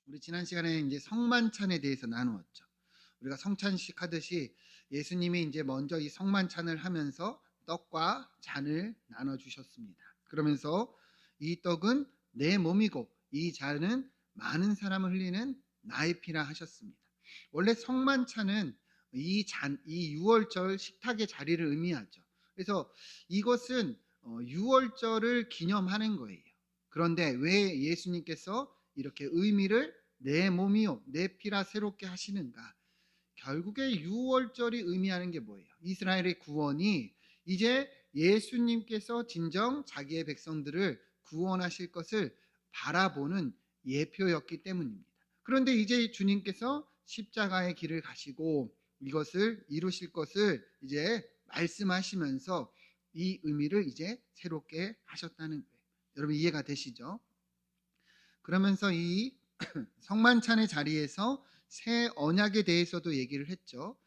우리 지난 시간에 이제 성만찬에 대해서 나누었죠. 우리가 성찬식 하듯이 예수님이 이제 먼저 이 성만찬을 하면서 떡과 잔을 나눠 주셨습니다. 그러면서 이 떡은 내 몸이고 이 잔은 많은 사람을 흘리는 나의 피라 하셨습니다. 원래 성만찬은 이 유월절 식탁의 자리를 의미하죠. 그래서 이것은 유월절을 기념하는 거예요. 그런데 왜 예수님께서 이렇게 의미를 내 몸이요 내 피라 새롭게 하시는가? 결국에 유월절이 의미하는 게 뭐예요? 이스라엘의 구원이 이제 예수님께서 진정 자기의 백성들을 구원하실 것을 바라보는 예표였기 때문입니다. 그런데 이제 주님께서 십자가의 길을 가시고 이것을 이루실 것을 이제 말씀하시면서 이 의미를 이제 새롭게 하셨다는 거예요. 여러분 이해가 되시죠? 그러면서 이 성만찬의 자리에서 새 언약에 대해서도 얘기를 했죠.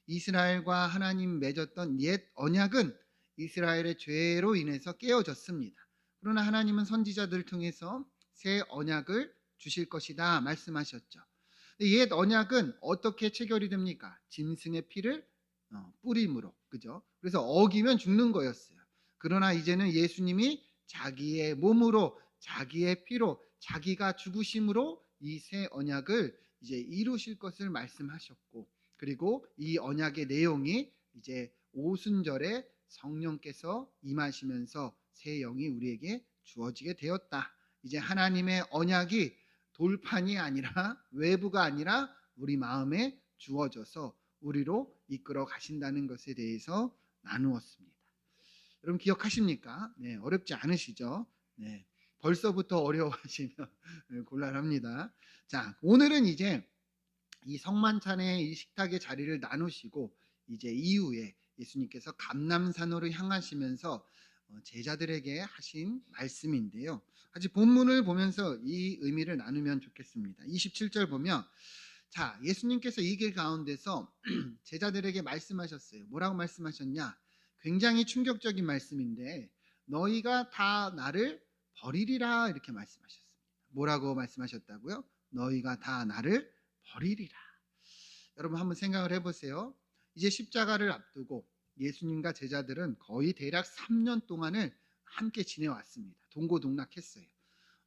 이스라엘과 하나님 맺었던 옛 언약은 이스라엘의 죄로 인해서 깨어졌습니다. 그러나 하나님은 선지자들을 통해서 새 언약을 주실 것이다 말씀하셨죠. 옛 언약은 어떻게 체결이 됩니까? 짐승의 피를 뿌림으로, 그죠? 그래서 어기면 죽는 거였어요. 그러나 이제는 예수님이 자기의 몸으로 자기의 피로 자기가 죽으심으로 이 새 언약을 이제 이루실 것을 말씀하셨고, 그리고 이 언약의 내용이 이제 오순절에 성령께서 임하시면서 새 영이 우리에게 주어지게 되었다. 이제 하나님의 언약이 돌판이 아니라 외부가 아니라 우리 마음에 주어져서 우리로 이끌어 가신다는 것에 대해서 나누었습니다. 여러분 기억하십니까? 네, 어렵지 않으시죠? 네, 벌써부터 어려워하시면 곤란합니다. 자, 오늘은 이제 이 성만찬의 이 식탁의 자리를 나누시고 이제 이후에 예수님께서 감람산으로 향하시면서 제자들에게 하신 말씀인데요. 같이 본문을 보면서 이 의미를 나누면 좋겠습니다. 27절 보면 자, 예수님께서 이 길 가운데서 제자들에게 말씀하셨어요. 뭐라고 말씀하셨냐? 굉장히 충격적인 말씀인데 너희가 다 나를 버리리라 이렇게 말씀하셨습니다. 뭐라고 말씀하셨다고요? 너희가 다 나를 버리리라. 여러분 한번 생각을 해보세요. 이제 십자가를 앞두고 예수님과 제자들은 거의 대략 3년 동안을 함께 지내왔습니다. 동고동락했어요.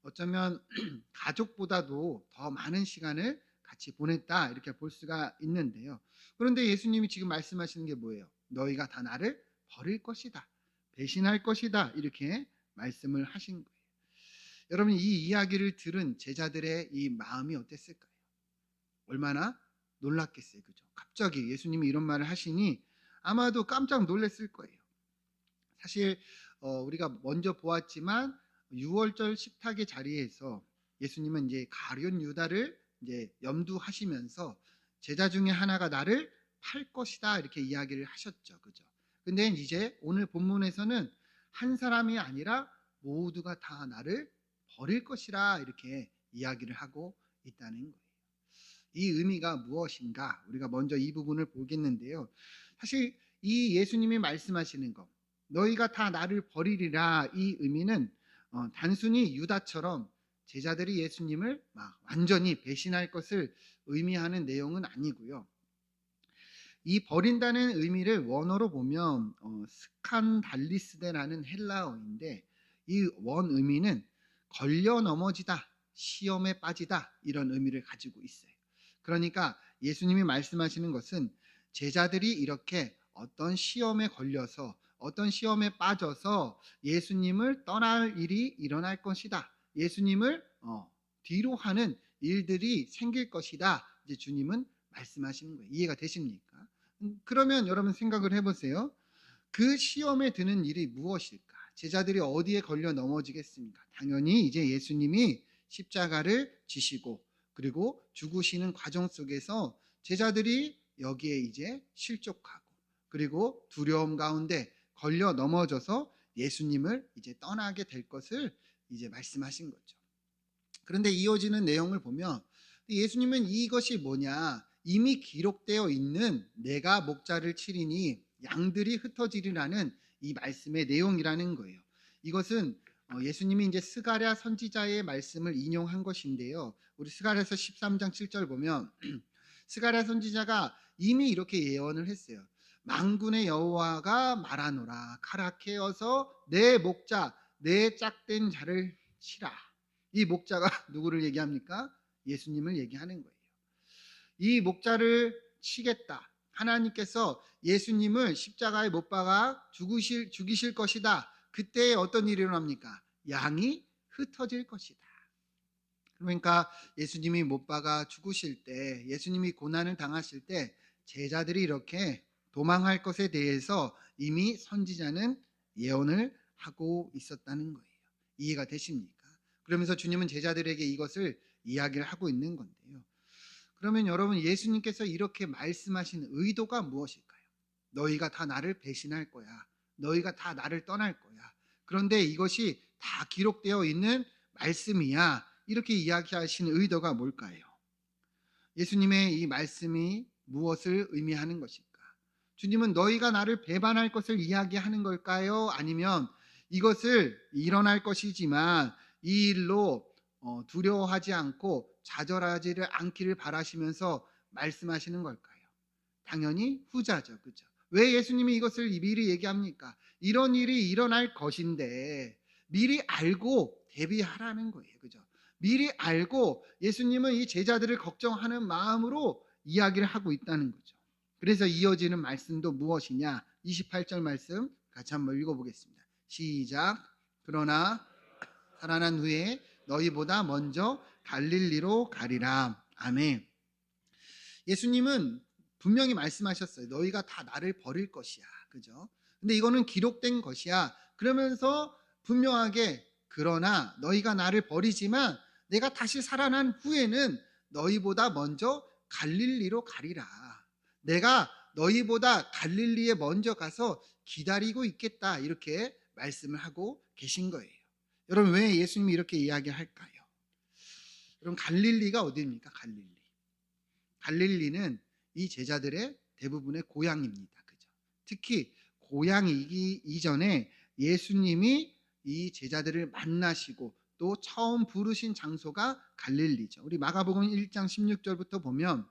어쩌면 가족보다도 더 많은 시간을 같이 보냈다 이렇게 볼 수가 있는데요. 그런데 예수님이 지금 말씀하시는 게 뭐예요? 너희가 다 나를 버릴 것이다. 배신할 것이다. 이렇게 말씀을 하신 거예요. 여러분 이 이야기를 들은 제자들의 이 마음이 어땠을까요? 얼마나 놀랐겠어요. 그죠? 갑자기 예수님이 이런 말을 하시니 아마도 깜짝 놀랐을 거예요. 사실 우리가 먼저 보았지만 6월절 식탁의 자리에서 예수님은 이제 가룟 유다를 이제 염두하시면서 제자 중에 하나가 나를 팔 것이다 이렇게 이야기를 하셨죠. 그죠? 근데 이제 오늘 본문에서는 한 사람이 아니라 모두가 다 나를 버릴 것이라 이렇게 이야기를 하고 있다는 거예요. 이 의미가 무엇인가? 우리가 먼저 이 부분을 보겠는데요. 사실 이 예수님이 말씀하시는 것, 너희가 다 나를 버리리라 이 의미는 단순히 유다처럼 제자들이 예수님을 막 완전히 배신할 것을 의미하는 내용은 아니고요. 이 버린다는 의미를 원어로 보면 스칸달리스데라는 헬라어인데 이 원 의미는 걸려 넘어지다, 시험에 빠지다 이런 의미를 가지고 있어요. 그러니까 예수님이 말씀하시는 것은 제자들이 이렇게 어떤 시험에 걸려서 어떤 시험에 빠져서 예수님을 떠날 일이 일어날 것이다. 예수님을 뒤로 하는 일들이 생길 것이다. 이제 주님은 말씀하시는 거예요. 이해가 되십니까? 그러면 여러분 생각을 해보세요. 그 시험에 드는 일이 무엇일까? 제자들이 어디에 걸려 넘어지겠습니까? 당연히 이제 예수님이 십자가를 지시고 그리고 죽으시는 과정 속에서 제자들이 여기에 이제 실족하고 그리고 두려움 가운데 걸려 넘어져서 예수님을 이제 떠나게 될 것을 이제 말씀하신 거죠. 그런데 이어지는 내용을 보면 예수님은 이것이 뭐냐? 이미 기록되어 있는 내가 목자를 치리니 양들이 흩어지리라는 이 말씀의 내용이라는 거예요. 이것은 예수님이 이제 스가랴 선지자의 말씀을 인용한 것인데요. 우리 스가랴서 13장 7절 보면 스가랴 선지자가 이미 이렇게 예언을 했어요. 만군의 여호와가 말하노라 카라케어서 내 목자 내 짝된 자를 치라. 이 목자가 누구를 얘기합니까? 예수님을 얘기하는 거예요. 이 목자를 치겠다. 하나님께서 예수님을 십자가에 못 박아 죽이실 것이다. 그때 어떤 일이 일어납니까? 양이 흩어질 것이다. 그러니까 예수님이 못 박아 죽으실 때, 예수님이 고난을 당하실 때 제자들이 이렇게 도망할 것에 대해서 이미 선지자는 예언을 하고 있었다는 거예요. 이해가 되십니까? 그러면서 주님은 제자들에게 이것을 이야기를 하고 있는 건데요. 그러면 여러분, 예수님께서 이렇게 말씀하신 의도가 무엇일까요? 너희가 다 나를 배신할 거야. 너희가 다 나를 떠날 거야. 그런데 이것이 다 기록되어 있는 말씀이야. 이렇게 이야기하시는 의도가 뭘까요? 예수님의 이 말씀이 무엇을 의미하는 것일까? 주님은 너희가 나를 배반할 것을 이야기하는 걸까요? 아니면 이것을 일어날 것이지만 이 일로 두려워하지 않고 좌절하지를 않기를 바라시면서 말씀하시는 걸까요? 당연히 후자죠. 그죠? 왜 예수님이 이것을 미리 얘기합니까? 이런 일이 일어날 것인데 미리 알고 대비하라는 거예요. 그죠? 미리 알고 예수님은 이 제자들을 걱정하는 마음으로 이야기를 하고 있다는 거죠. 그래서 이어지는 말씀도 무엇이냐? 28절 말씀 같이 한번 읽어보겠습니다. 시작. 그러나 살아난 후에 너희보다 먼저 갈릴리로 가리라. 아멘. 예수님은 분명히 말씀하셨어요. 너희가 다 나를 버릴 것이야. 그죠? 근데 이거는 기록된 것이야. 그러면서 분명하게 그러나 너희가 나를 버리지만 내가 다시 살아난 후에는 너희보다 먼저 갈릴리로 가리라. 내가 너희보다 갈릴리에 먼저 가서 기다리고 있겠다. 이렇게 말씀을 하고 계신 거예요. 여러분, 왜 예수님이 이렇게 이야기할까요? 여러분, 갈릴리가 어디입니까? 갈릴리는 이 제자들의 대부분의 고향입니다. 그죠? 특히 고향이기 이전에 예수님이 이 제자들을 만나시고 또 처음 부르신 장소가 갈릴리죠. 우리 마가복음 1장 16절부터 보면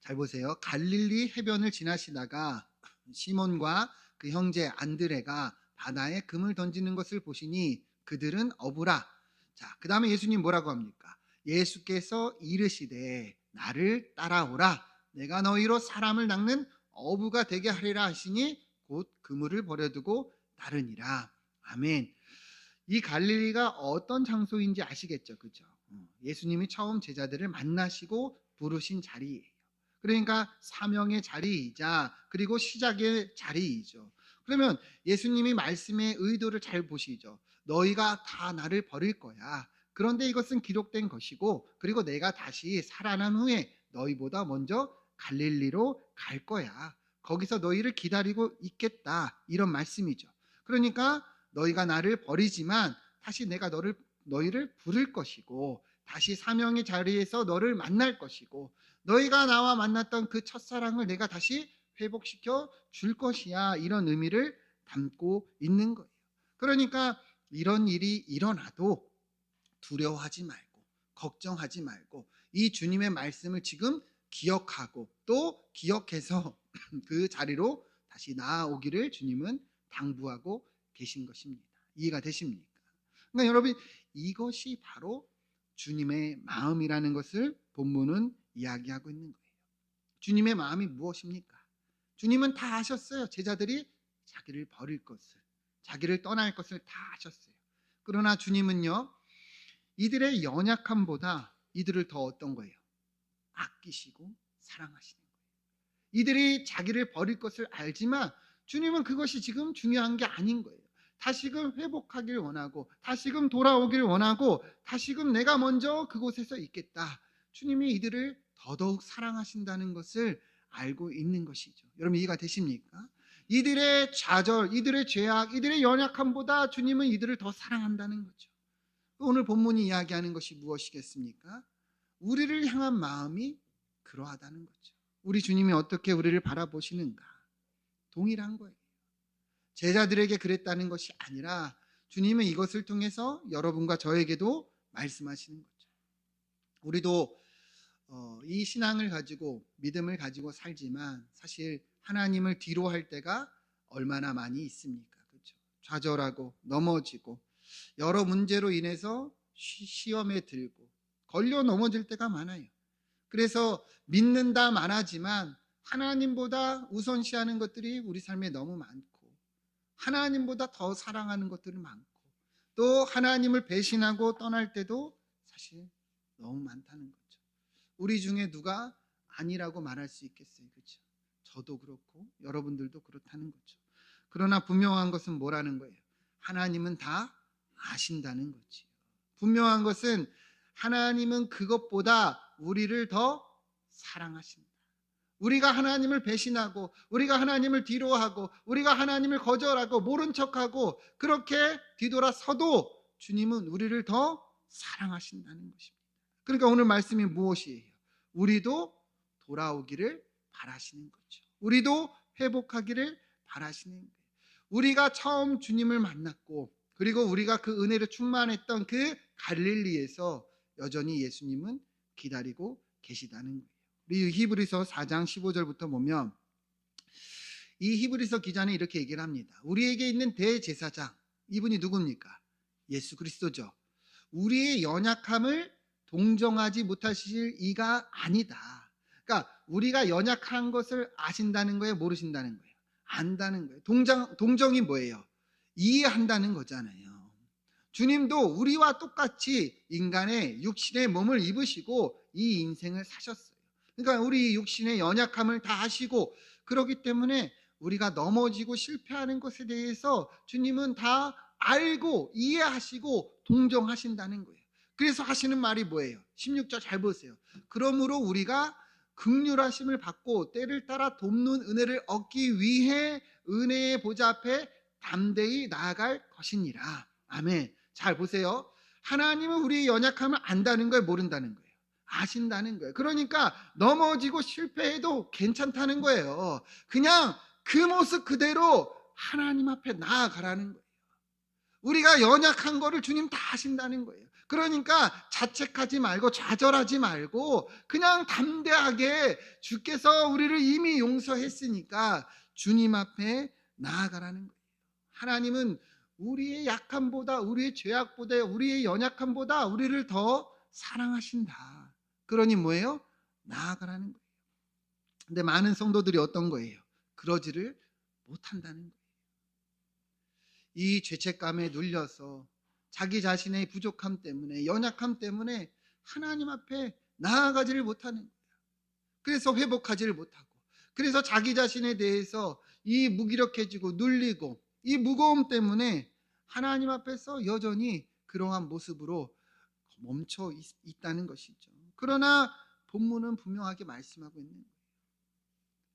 잘 보세요. 갈릴리 해변을 지나시다가 시몬과 그 형제 안드레가 바다에 금을 던지는 것을 보시니 그들은 어부라. 자, 그 다음에 예수님 뭐라고 합니까? 예수께서 이르시되 나를 따라오라. 내가 너희로 사람을 낚는 어부가 되게 하리라 하시니 곧 그물을 버려두고 따르니라. 아멘. 이 갈릴리가 어떤 장소인지 아시겠죠? 그죠? 예수님이 처음 제자들을 만나시고 부르신 자리예요. 그러니까 사명의 자리이자 그리고 시작의 자리이죠. 그러면 예수님이 말씀의 의도를 잘 보시죠. 너희가 다 나를 버릴 거야. 그런데 이것은 기록된 것이고 그리고 내가 다시 살아난 후에 너희보다 먼저 갈릴리로 갈 거야. 거기서 너희를 기다리고 있겠다. 이런 말씀이죠. 그러니까 너희가 나를 버리지만 다시 내가 너희를 부를 것이고 다시 사명의 자리에서 너를 만날 것이고 너희가 나와 만났던 그 첫사랑을 내가 다시 회복시켜 줄 것이야. 이런 의미를 담고 있는 거예요. 그러니까 이런 일이 일어나도 두려워하지 말고 걱정하지 말고 이 주님의 말씀을 지금 기억하고 또 기억해서 그 자리로 다시 나아오기를 주님은 당부하고 계신 것입니다. 이해가 되십니까? 그러니까 여러분, 이것이 바로 주님의 마음이라는 것을 본문은 이야기하고 있는 거예요. 주님의 마음이 무엇입니까? 주님은 다 아셨어요. 제자들이 자기를 버릴 것을, 자기를 떠날 것을 다 아셨어요. 그러나 주님은요, 이들의 연약함보다 이들을 더 어떤 거예요? 아끼시고 사랑하시는 거예요. 이들이 자기를 버릴 것을 알지만 주님은 그것이 지금 중요한 게 아닌 거예요. 다시금 회복하길 원하고 다시금 돌아오길 원하고 다시금 내가 먼저 그곳에서 있겠다. 주님이 이들을 더더욱 사랑하신다는 것을 알고 있는 것이죠. 여러분, 이해가 되십니까? 이들의 좌절, 이들의 죄악, 이들의 연약함보다 주님은 이들을 더 사랑한다는 거죠. 오늘 본문이 이야기하는 것이 무엇이겠습니까? 우리를 향한 마음이 그러하다는 거죠. 우리 주님이 어떻게 우리를 바라보시는가? 동일한 거예요. 제자들에게 그랬다는 것이 아니라 주님은 이것을 통해서 여러분과 저에게도 말씀하시는 거죠. 우리도 이 신앙을 가지고 믿음을 가지고 살지만 사실 하나님을 뒤로 할 때가 얼마나 많이 있습니까? 그렇죠? 좌절하고 넘어지고 여러 문제로 인해서 시험에 들고 걸려 넘어질 때가 많아요. 그래서 믿는다 말하지만 하나님보다 우선시하는 것들이 우리 삶에 너무 많고 하나님보다 더 사랑하는 것들이 많고 또 하나님을 배신하고 떠날 때도 사실 너무 많다는 거죠. 우리 중에 누가 아니라고 말할 수 있겠어요? 그렇죠? 저도 그렇고 여러분들도 그렇다는 거죠. 그러나 분명한 것은 뭐라는 거예요? 하나님은 다 아신다는 거지. 분명한 것은 하나님은 그것보다 우리를 더 사랑하신다. 우리가 하나님을 배신하고 우리가 하나님을 뒤로하고 우리가 하나님을 거절하고 모른 척하고 그렇게 뒤돌아서도 주님은 우리를 더 사랑하신다는 것입니다. 그러니까 오늘 말씀이 무엇이에요? 우리도 돌아오기를 바라시는 거죠. 우리도 회복하기를 바라시는 거예요. 우리가 처음 주님을 만났고 그리고 우리가 그 은혜로 충만했던 그 갈릴리에서 여전히 예수님은 기다리고 계시다는 거예요. 우리 히브리서 4장 15절부터 보면 이 히브리서 기자는 이렇게 얘기를 합니다. 우리에게 있는 대제사장, 이분이 누굽니까? 예수 그리스도죠. 우리의 연약함을 동정하지 못하실 이가 아니다. 그러니까 우리가 연약한 것을 아신다는 거예요? 모르신다는 거예요? 안다는 거예요. 동정이 뭐예요? 이해한다는 거잖아요. 주님도 우리와 똑같이 인간의 육신의 몸을 입으시고 이 인생을 사셨어요. 그러니까 우리 육신의 연약함을 다 아시고 그렇기 때문에 우리가 넘어지고 실패하는 것에 대해서 주님은 다 알고 이해하시고 동정하신다는 거예요. 그래서 하시는 말이 뭐예요? 16절 잘 보세요. 그러므로 우리가 긍휼하심을 받고 때를 따라 돕는 은혜를 얻기 위해 은혜의 보좌 앞에 담대히 나아갈 것이니라. 아멘. 잘 보세요. 하나님은 우리의 연약함을 안다는 거예요? 모른다는 거예요? 아신다는 거예요. 그러니까 넘어지고 실패해도 괜찮다는 거예요. 그냥 그 모습 그대로 하나님 앞에 나아가라는 거예요. 우리가 연약한 거를 주님 다 아신다는 거예요. 그러니까 자책하지 말고 좌절하지 말고 그냥 담대하게 주께서 우리를 이미 용서했으니까 주님 앞에 나아가라는 거예요. 하나님은 우리의 약함보다 우리의 죄악보다 우리의 연약함보다 우리를 더 사랑하신다. 그러니 뭐예요? 나아가라는 거예요. 근데 많은 성도들이 어떤 거예요? 그러지를 못한다는 거예요. 이 죄책감에 눌려서 자기 자신의 부족함 때문에 연약함 때문에 하나님 앞에 나아가지를 못하는 거예요. 그래서 회복하지를 못하고 그래서 자기 자신에 대해서 이 무기력해지고 눌리고 이 무거움 때문에 하나님 앞에서 여전히 그러한 모습으로 멈춰 있다는 것이죠. 그러나 본문은 분명하게 말씀하고 있는 거예요.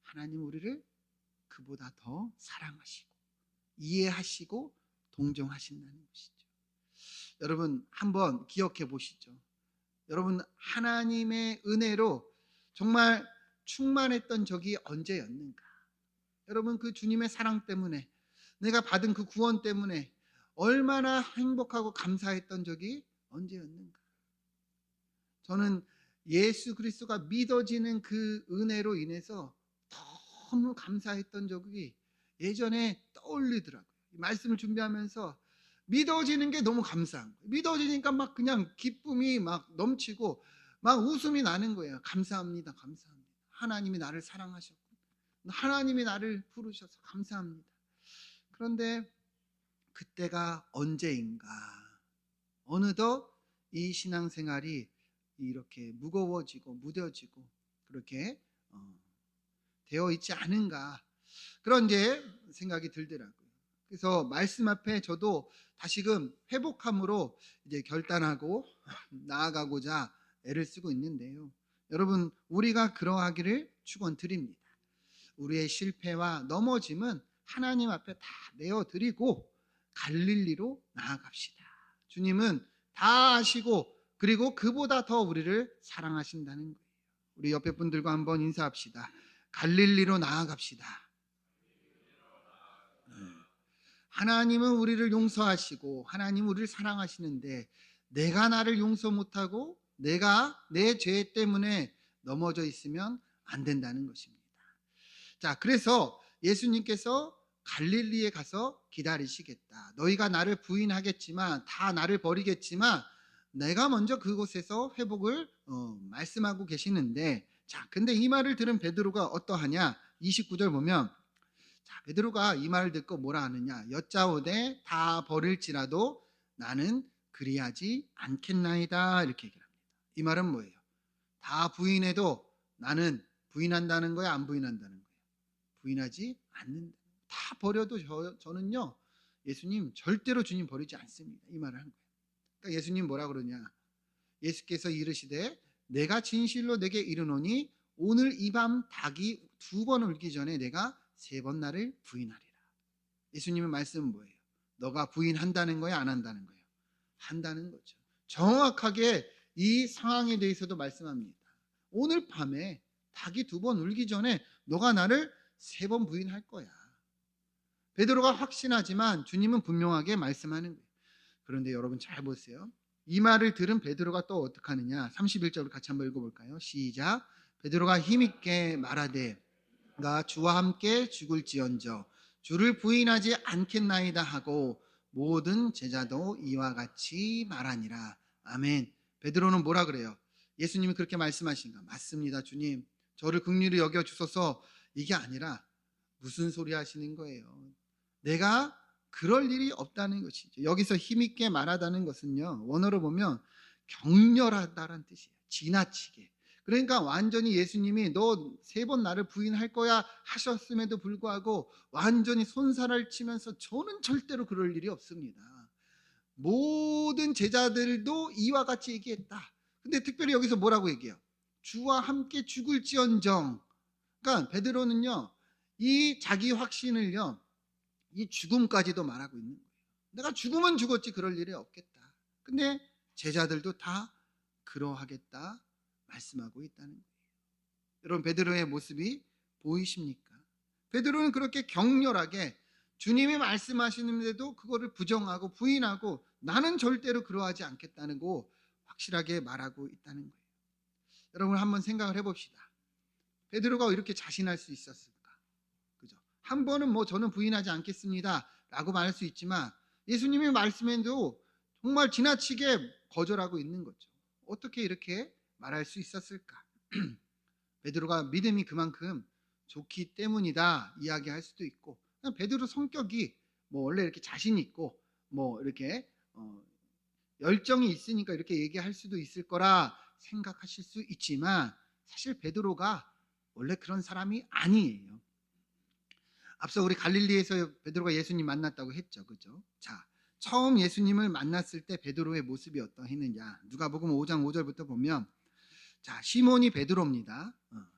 하나님 우리를 그보다 더 사랑하시고 이해하시고 동정하신다는 것이죠. 여러분 한번 기억해 보시죠. 여러분 하나님의 은혜로 정말 충만했던 적이 언제였는가? 여러분 그 주님의 사랑 때문에 내가 받은 그 구원 때문에 얼마나 행복하고 감사했던 적이 언제였는가? 저는 예수 그리스도가 믿어지는 그 은혜로 인해서 너무 감사했던 적이 예전에 떠올리더라고요. 말씀을 준비하면서 믿어지는 게 너무 감사한 거예요. 믿어지니까 막 그냥 기쁨이 막 넘치고 막 웃음이 나는 거예요. 감사합니다. 감사합니다. 하나님이 나를 사랑하셨고 하나님이 나를 부르셔서 감사합니다. 그런데 그때가 언제인가? 어느덧 이 신앙생활이 이렇게 무거워지고 무뎌지고 그렇게 되어 있지 않은가? 그런 이제 생각이 들더라고요. 그래서 말씀 앞에 저도 다시금 회복함으로 이제 결단하고 나아가고자 애를 쓰고 있는데요. 여러분 우리가 그러하기를 축원드립니다. 우리의 실패와 넘어짐은 하나님 앞에 다 내어드리고 갈릴리로 나아갑시다. 주님은 다 아시고 그리고 그보다 더 우리를 사랑하신다는 거예요. 우리 옆에 분들과 한번 인사합시다. 갈릴리로 나아갑시다. 하나님은 우리를 용서하시고 하나님은 우리를 사랑하시는데 내가 나를 용서 못하고 내가 내 죄 때문에 넘어져 있으면 안 된다는 것입니다. 자, 그래서 예수님께서 갈릴리에 가서 기다리시겠다. 너희가 나를 부인하겠지만 다 나를 버리겠지만 내가 먼저 그곳에서 회복을 말씀하고 계시는데, 자, 근데 이 말을 들은 베드로가 어떠하냐? 29절 보면, 자, 베드로가 이 말을 듣고 뭐라 하느냐? 여짜오되 다 버릴지라도 나는 그리하지 않겠나이다. 이렇게 얘기합니다. 이 말은 뭐예요? 다 부인해도 나는 부인한다는 거야, 안 부인한다는 거야? 부인하지 않는다. 다 버려도 저는요, 예수님 절대로 주님 버리지 않습니다. 이 말을 한 거예요. 그러니까 예수님 뭐라 그러냐? 예수께서 이르시되 내가 진실로 내게 이르노니 오늘 이 밤 닭이 2번 울기 전에 내가 3번 나를 부인하리라. 예수님의 말씀은 뭐예요? 너가 부인한다는 거야, 안 한다는 거예요? 한다는 거죠. 정확하게 이 상황에 대해서도 말씀합니다. 오늘 밤에 닭이 2번 울기 전에 너가 나를 3번 부인할 거야. 베드로가 확신하지만 주님은 분명하게 말씀하는 거예요. 그런데 여러분 잘 보세요. 이 말을 들은 베드로가 또 어떻게 하느냐? 31절을 같이 한번 읽어볼까요? 시작. 베드로가 힘있게 말하되 가 주와 함께 죽을지언정 주를 부인하지 않겠나이다 하고 모든 제자도 이와 같이 말하니라. 아멘. 베드로는 뭐라 그래요? 예수님이 그렇게 말씀하신가? 맞습니다, 주님. 저를 긍휼히 여겨 주소서. 이게 아니라 무슨 소리 하시는 거예요? 내가 그럴 일이 없다는 것이죠. 여기서 힘있게 말하다는 것은요, 원어로 보면 격렬하다는 뜻이에요. 지나치게. 그러니까 완전히 예수님이 너 3번 나를 부인할 거야 하셨음에도 불구하고 완전히 손살을 치면서 저는 절대로 그럴 일이 없습니다. 모든 제자들도 이와 같이 얘기했다. 근데 특별히 여기서 뭐라고 얘기해요? 주와 함께 죽을지언정. 그러니까 베드로는요, 이 자기 확신을요, 이 죽음까지도 말하고 있는 거예요. 내가 죽으면 죽었지 그럴 일이 없겠다. 근데 제자들도 다 그러하겠다 말씀하고 있다는 거예요. 여러분, 베드로의 모습이 보이십니까? 베드로는 그렇게 격렬하게 주님이 말씀하시는데도 그거를 부정하고 부인하고 나는 절대로 그러하지 않겠다는 거 확실하게 말하고 있다는 거예요. 여러분 한번 생각을 해봅시다. 베드로가 이렇게 자신할 수 있었을까? 그죠? 한 번은 뭐 저는 부인하지 않겠습니다 라고 말할 수 있지만 예수님의 말씀에도 정말 지나치게 거절하고 있는 거죠. 어떻게 이렇게 말할 수 있었을까? 베드로가 믿음이 그만큼 좋기 때문이다 이야기할 수도 있고, 베드로 성격이 뭐 원래 이렇게 자신 있고 뭐 이렇게 열정이 있으니까 이렇게 얘기할 수도 있을 거라 생각하실 수 있지만 사실 베드로가 원래 그런 사람이 아니에요. 앞서 우리 갈릴리에서 베드로가 예수님 만났다고 했죠, 그죠? 자, 처음 예수님을 만났을 때 베드로의 모습이 어떠했느냐? 누가복음 5장 5절부터 보면, 자, 시몬이 베드로입니다.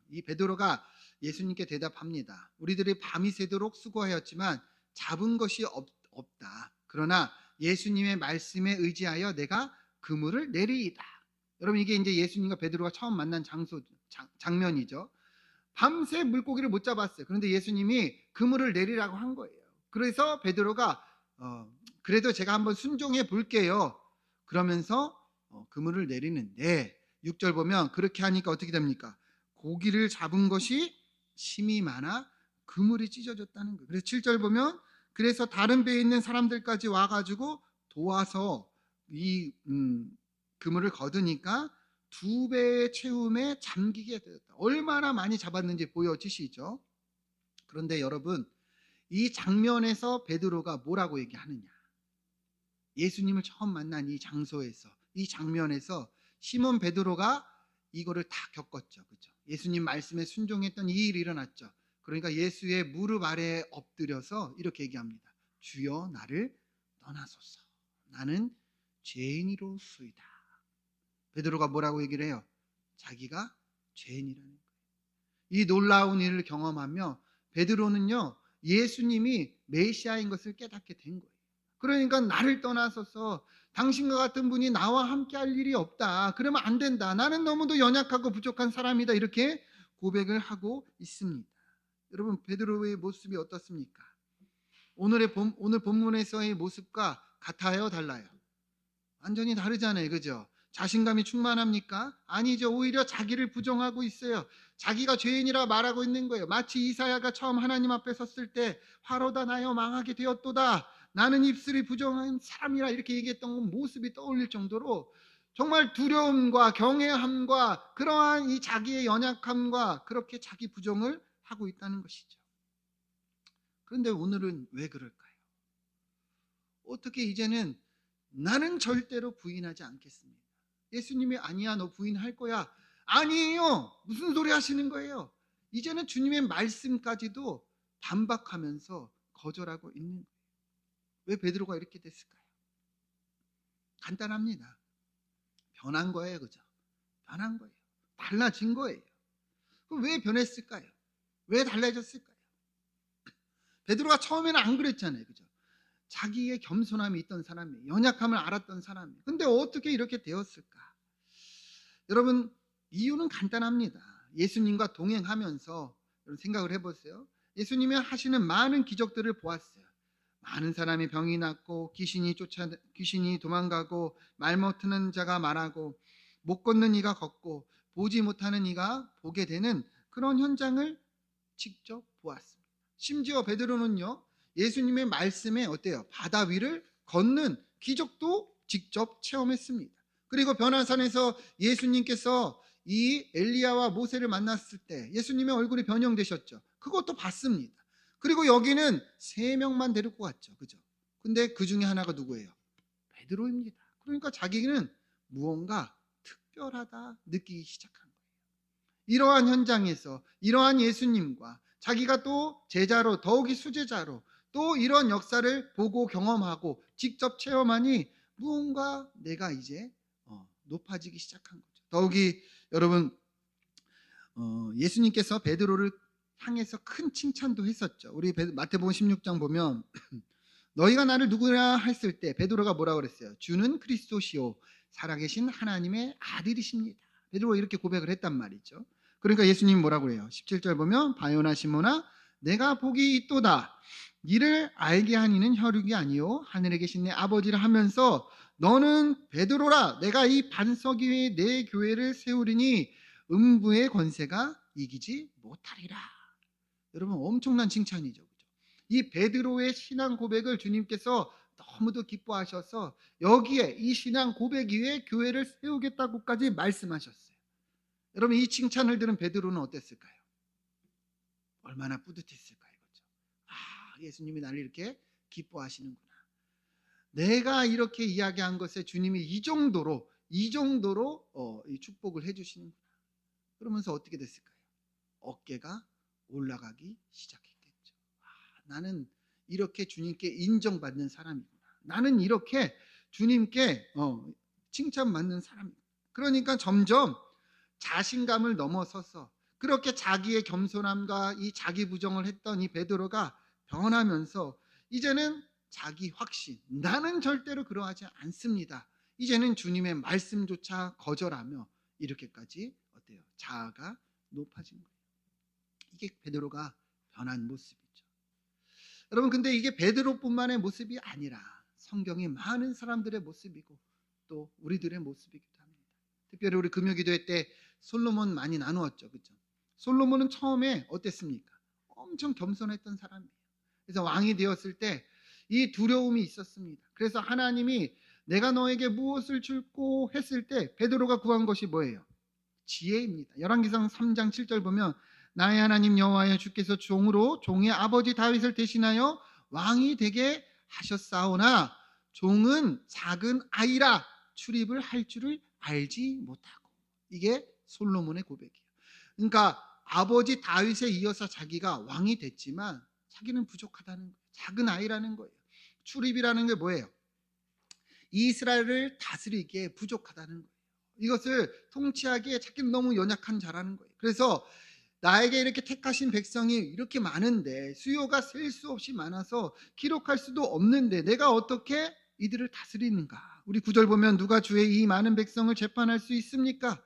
이 베드로가 예수님께 대답합니다. 우리들이 밤이 새도록 수고하였지만 잡은 것이 없다. 그러나 예수님의 말씀에 의지하여 내가 그물을 내리이다. 여러분, 이게 이제 예수님과 베드로가 처음 만난 장면이죠. 밤새 물고기를 못 잡았어요. 그런데 예수님이 그물을 내리라고 한 거예요. 그래서 베드로가 그래도 제가 한번 순종해 볼게요. 그러면서 그물을 내리는데 6절 보면 그렇게 하니까 어떻게 됩니까? 고기를 잡은 것이 심이 많아 그물이 찢어졌다는 거예요. 그래서 7절 보면 그래서 다른 배에 있는 사람들까지 와가지고 도와서 이 그물을 거두니까 2배의 채움에 잠기게 되었다. 얼마나 많이 잡았는지 보여지시죠? 그런데 여러분, 이 장면에서 베드로가 뭐라고 얘기하느냐? 예수님을 처음 만난 이 장소에서, 이 장면에서 시몬 베드로가 이거를 다 겪었죠. 그렇죠? 예수님 말씀에 순종했던 이 일이 일어났죠. 그러니까 예수의 무릎 아래에 엎드려서 이렇게 얘기합니다. 주여 나를 떠나소서. 나는 죄인이로소이다. 베드로가 뭐라고 얘기를 해요? 자기가 죄인이라는 거예요. 이 놀라운 일을 경험하며 베드로는요, 예수님이 메시아인 것을 깨닫게 된 거예요. 그러니까 나를 떠나서서 당신과 같은 분이 나와 함께 할 일이 없다. 그러면 안 된다. 나는 너무도 연약하고 부족한 사람이다. 이렇게 고백을 하고 있습니다. 여러분, 베드로의 모습이 어떻습니까? 오늘 본문에서의 모습과 같아요, 달라요? 완전히 다르잖아요. 그죠? 자신감이 충만합니까? 아니죠. 오히려 자기를 부정하고 있어요. 자기가 죄인이라 말하고 있는 거예요. 마치 이사야가 처음 하나님 앞에 섰을 때 화로다 나여 망하게 되었도다. 나는 입술이 부정한 사람이라 이렇게 얘기했던 모습이 떠올릴 정도로 정말 두려움과 경외함과 그러한 이 자기의 연약함과 그렇게 자기 부정을 하고 있다는 것이죠. 그런데 오늘은 왜 그럴까요? 어떻게 이제는 나는 절대로 부인하지 않겠습니다. 예수님이 아니야 너 부인할 거야. 아니에요. 무슨 소리 하시는 거예요? 이제는 주님의 말씀까지도 반박하면서 거절하고 있는 거예요. 왜 베드로가 이렇게 됐을까요? 간단합니다. 변한 거예요. 그죠? 변한 거예요. 달라진 거예요. 그럼 왜 변했을까요? 왜 달라졌을까요? 베드로가 처음에는 안 그랬잖아요. 그죠? 자기의 겸손함이 있던 사람이에요. 연약함을 알았던 사람이에요. 근데 어떻게 이렇게 되었을까? 여러분, 이유는 간단합니다. 예수님과 동행하면서 여러분 생각을 해보세요. 예수님이 하시는 많은 기적들을 보았어요. 많은 사람이 병이 낫고 귀신이 도망가고 말 못하는 자가 말하고 못 걷는 이가 걷고 보지 못하는 이가 보게 되는 그런 현장을 직접 보았습니다. 심지어 베드로는요, 예수님의 말씀에 어때요? 바다 위를 걷는 기적도 직접 체험했습니다. 그리고 변화산에서 예수님께서 이 엘리야와 모세를 만났을 때 예수님의 얼굴이 변형되셨죠. 그것도 봤습니다. 그리고 여기는 3명만 데리고 갔죠. 그죠? 근데 그 중에 하나가 누구예요? 베드로입니다. 그러니까 자기는 무언가 특별하다 느끼기 시작한 거예요. 이러한 현장에서 이러한 예수님과 자기가 또 제자로 더욱이 수제자로 또 이런 역사를 보고 경험하고 직접 체험하니 무언가 내가 이제 높아지기 시작한 거죠. 더욱이 여러분 예수님께서 베드로를 향해서 큰 칭찬도 했었죠. 우리 마태복음 16장 보면 너희가 나를 누구라 했을 때 베드로가 뭐라고 그랬어요? 주는 그리스도시요 살아계신 하나님의 아들이십니다. 베드로가 이렇게 고백을 했단 말이죠. 그러니까 예수님이 뭐라고 그래요? 17절 보면 바요나 시몬아 내가 복이 있도다. 이를 알게 하니는 혈육이 아니요 하늘에 계신 내 아버지라 하면서 너는 베드로라 내가 이 반석 위에 내 교회를 세우리니 음부의 권세가 이기지 못하리라. 여러분 엄청난 칭찬이죠. 그죠? 이 베드로의 신앙 고백을 주님께서 너무도 기뻐하셔서 여기에 이 신앙 고백 위에 교회를 세우겠다고까지 말씀하셨어요. 여러분 이 칭찬을 들은 베드로는 어땠을까요? 얼마나 뿌듯했을까요? 그렇죠? 아, 예수님이 나를 이렇게 기뻐하시는구나. 내가 이렇게 이야기한 것에 주님이 이 정도로 이 축복을 해주시는구나. 그러면서 어떻게 됐을까요? 어깨가 올라가기 시작했겠죠. 아, 나는 이렇게 주님께 인정받는 사람이구나. 나는 이렇게 주님께 칭찬받는 사람이구나. 그러니까 점점 자신감을 넘어서서 그렇게 자기의 겸손함과 이 자기 부정을 했던 이 베드로가 변하면서 이제는 자기 확신, 나는 절대로 그러하지 않습니다. 이제는 주님의 말씀조차 거절하며 이렇게까지 어때요? 자아가 높아진 거예요. 이게 베드로가 변한 모습이죠. 여러분 근데 이게 베드로뿐만의 모습이 아니라 성경의 많은 사람들의 모습이고 또 우리들의 모습이기도 합니다. 특별히 우리 금요기도회 때 솔로몬 많이 나누었죠. 그렇죠? 솔로몬은 처음에 어땠습니까? 엄청 겸손했던 사람이에요. 그래서 왕이 되었을 때 이 두려움이 있었습니다. 그래서 하나님이 내가 너에게 무엇을 줄고 했을 때 베드로가 구한 것이 뭐예요? 지혜입니다. 열왕기상 3장 7절 보면 나의 하나님 여호와여 주께서 종으로 종의 아버지 다윗을 대신하여 왕이 되게 하셨사오나 종은 작은 아이라 출입을 할 줄을 알지 못하고. 이게 솔로몬의 고백이에요. 그러니까 아버지 다윗에 이어서 자기가 왕이 됐지만 자기는 부족하다는 거예요. 작은 아이라는 거예요. 출입이라는 게 뭐예요? 이스라엘을 다스리기에 부족하다는 거예요. 이것을 통치하기에 자기는 너무 연약한 자라는 거예요. 그래서 나에게 이렇게 택하신 백성이 이렇게 많은데 수요가 셀 수 없이 많아서 기록할 수도 없는데 내가 어떻게 이들을 다스리는가? 우리 9절 보면 누가 주의 이 많은 백성을 재판할 수 있습니까?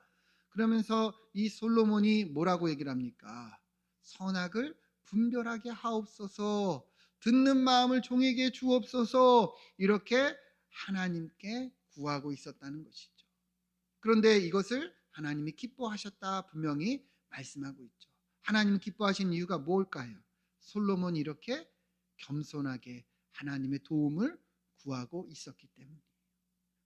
그러면서 이 솔로몬이 뭐라고 얘기를 합니까? 선악을 분별하게 하옵소서. 듣는 마음을 종에게 주옵소서 이렇게 하나님께 구하고 있었다는 것이죠. 그런데 이것을 하나님이 기뻐하셨다 분명히 말씀하고 있죠. 하나님이 기뻐하신 이유가 뭘까요? 솔로몬이 이렇게 겸손하게 하나님의 도움을 구하고 있었기 때문이에요.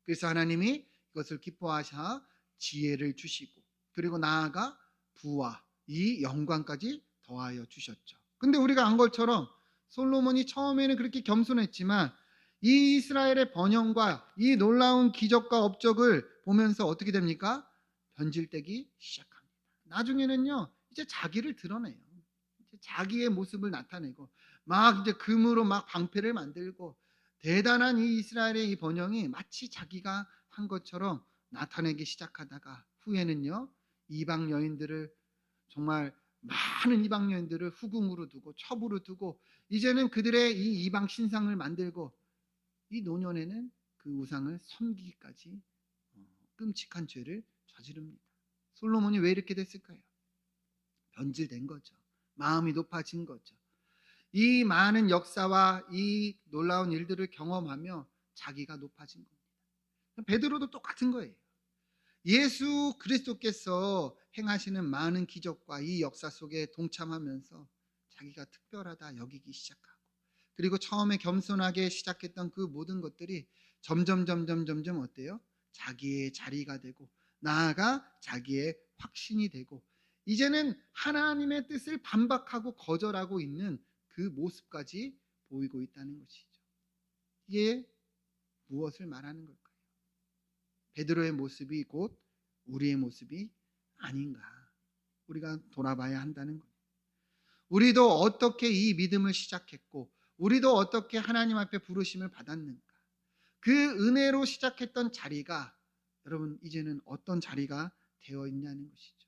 그래서 하나님이 이것을 기뻐하셔 지혜를 주시고 그리고 나아가 부와 이 영광까지 더하여 주셨죠. 근데 우리가 안 것처럼 솔로몬이 처음에는 그렇게 겸손했지만 이 이스라엘의 번영과 이 놀라운 기적과 업적을 보면서 어떻게 됩니까? 변질되기 시작합니다. 나중에는요, 이제 자기를 드러내요. 이제 자기의 모습을 나타내고 막 이제 금으로 막 방패를 만들고 대단한 이 이스라엘의 이 번영이 마치 자기가 한 것처럼 나타내기 시작하다가 후에는요, 이방 여인들을 정말 많은 이방 여인들을 후궁으로 두고 첩으로 두고 이제는 그들의 이 이방 신상을 만들고 이 노년에는 그 우상을 섬기기까지 끔찍한 죄를 저지릅니다. 솔로몬이 왜 이렇게 됐을까요? 변질된 거죠. 마음이 높아진 거죠. 이 많은 역사와 이 놀라운 일들을 경험하며 자기가 높아진 겁니다. 베드로도 똑같은 거예요. 예수 그리스도께서 행하시는 많은 기적과 이 역사 속에 동참하면서 자기가 특별하다 여기기 시작하고 그리고 처음에 겸손하게 시작했던 그 모든 것들이 점점 어때요? 자기의 자리가 되고 나아가 자기의 확신이 되고 이제는 하나님의 뜻을 반박하고 거절하고 있는 그 모습까지 보이고 있다는 것이죠. 이게 무엇을 말하는 걸까요? 베드로의 모습이 곧 우리의 모습이 아닌가. 우리가 돌아봐야 한다는 거예요. 우리도 어떻게 이 믿음을 시작했고 우리도 어떻게 하나님 앞에 부르심을 받았는가. 그 은혜로 시작했던 자리가 여러분 이제는 어떤 자리가 되어 있냐는 것이죠.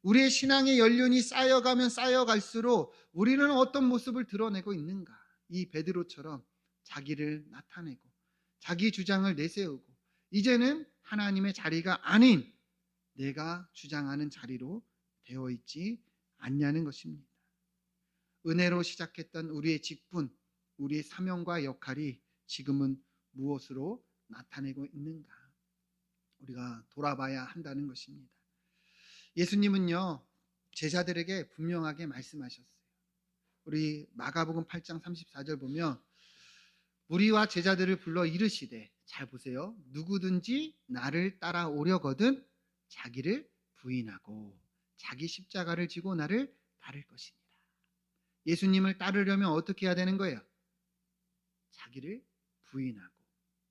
우리의 신앙의 연륜이 쌓여가면 쌓여갈수록 우리는 어떤 모습을 드러내고 있는가. 이 베드로처럼 자기를 나타내고 자기 주장을 내세우고 이제는 하나님의 자리가 아닌 내가 주장하는 자리로 되어 있지 않냐는 것입니다. 은혜로 시작했던 우리의 직분, 우리의 사명과 역할이 지금은 무엇으로 나타내고 있는가? 우리가 돌아봐야 한다는 것입니다. 예수님은요, 제자들에게 분명하게 말씀하셨어요. 우리 마가복음 8장 34절 보면 무리와 제자들을 불러 이르시되 잘 보세요. 누구든지 나를 따라오려거든 자기를 부인하고 자기 십자가를 지고 나를 따를 것이니라. 예수님을 따르려면 어떻게 해야 되는 거예요? 자기를 부인하고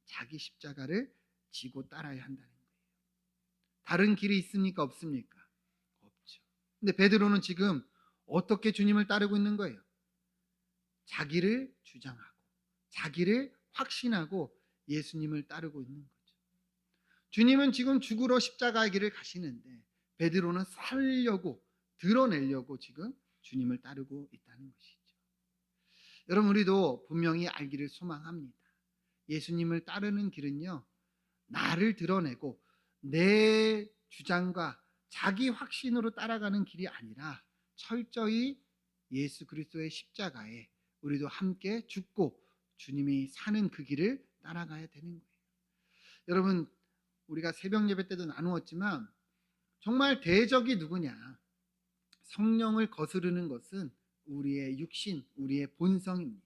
자기 십자가를 지고 따라야 한다는 거예요. 다른 길이 있습니까? 없습니까? 없죠. 근데 베드로는 지금 어떻게 주님을 따르고 있는 거예요? 자기를 주장하고 자기를 확신하고 예수님을 따르고 있는 거죠. 주님은 지금 죽으러 십자가의 길을 가시는데 베드로는 살려고 드러내려고 지금 주님을 따르고 있다는 것이죠. 여러분 우리도 분명히 알기를 소망합니다. 예수님을 따르는 길은요, 나를 드러내고 내 주장과 자기 확신으로 따라가는 길이 아니라 철저히 예수 그리스도의 십자가에 우리도 함께 죽고 주님이 사는 그 길을 따라가야 되는 거예요. 여러분 우리가 새벽 예배 때도 나누었지만 정말 대적이 누구냐? 성령을 거스르는 것은 우리의 육신, 우리의 본성입니다.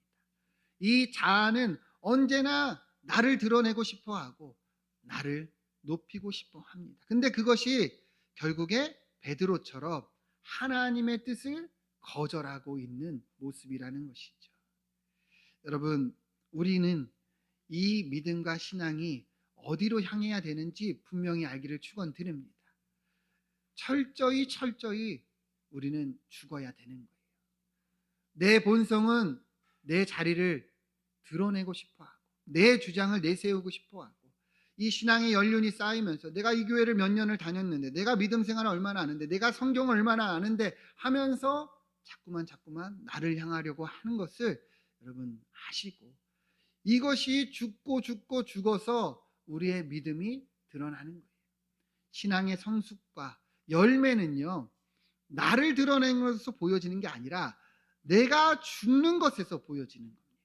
이 자아는 언제나 나를 드러내고 싶어하고 나를 높이고 싶어 합니다. 근데 그것이 결국에 베드로처럼 하나님의 뜻을 거절하고 있는 모습이라는 것이죠. 여러분 우리는 이 믿음과 신앙이 어디로 향해야 되는지 분명히 알기를 축원드립니다. 철저히 우리는 죽어야 되는 거예요. 내 본성은 내 자리를 드러내고 싶어하고 내 주장을 내세우고 싶어하고 이 신앙의 연륜이 쌓이면서 내가 이 교회를 몇 년을 다녔는데 내가 믿음 생활을 얼마나 아는데 내가 성경을 얼마나 아는데 하면서 자꾸만 나를 향하려고 하는 것을 여러분 아시고 이것이 죽어서 우리의 믿음이 드러나는 거예요. 신앙의 성숙과 열매는요, 나를 드러내는 것에서 보여지는 게 아니라 내가 죽는 것에서 보여지는 겁니다.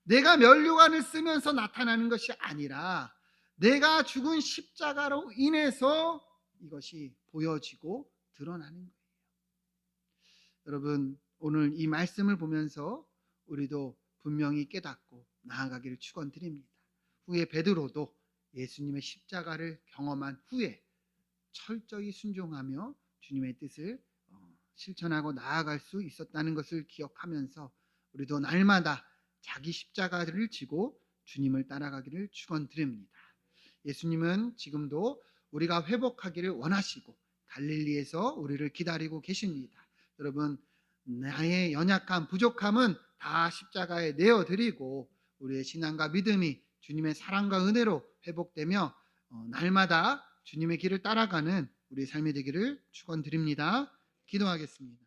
내가 면류관을 쓰면서 나타나는 것이 아니라 내가 죽은 십자가로 인해서 이것이 보여지고 드러나는 거예요. 여러분, 오늘 이 말씀을 보면서 우리도 분명히 깨닫고 나아가기를 축원드립니다. 후에 베드로도 예수님의 십자가를 경험한 후에 철저히 순종하며 주님의 뜻을 실천하고 나아갈 수 있었다는 것을 기억하면서 우리도 날마다 자기 십자가를 지고 주님을 따라가기를 축원드립니다. 예수님은 지금도 우리가 회복하기를 원하시고 갈릴리에서 우리를 기다리고 계십니다. 여러분, 나의 연약함, 부족함은 다 십자가에 내어드리고 우리의 신앙과 믿음이 주님의 사랑과 은혜로 회복되며 날마다 주님의 길을 따라가는 우리의 삶이 되기를 축원드립니다. 기도하겠습니다.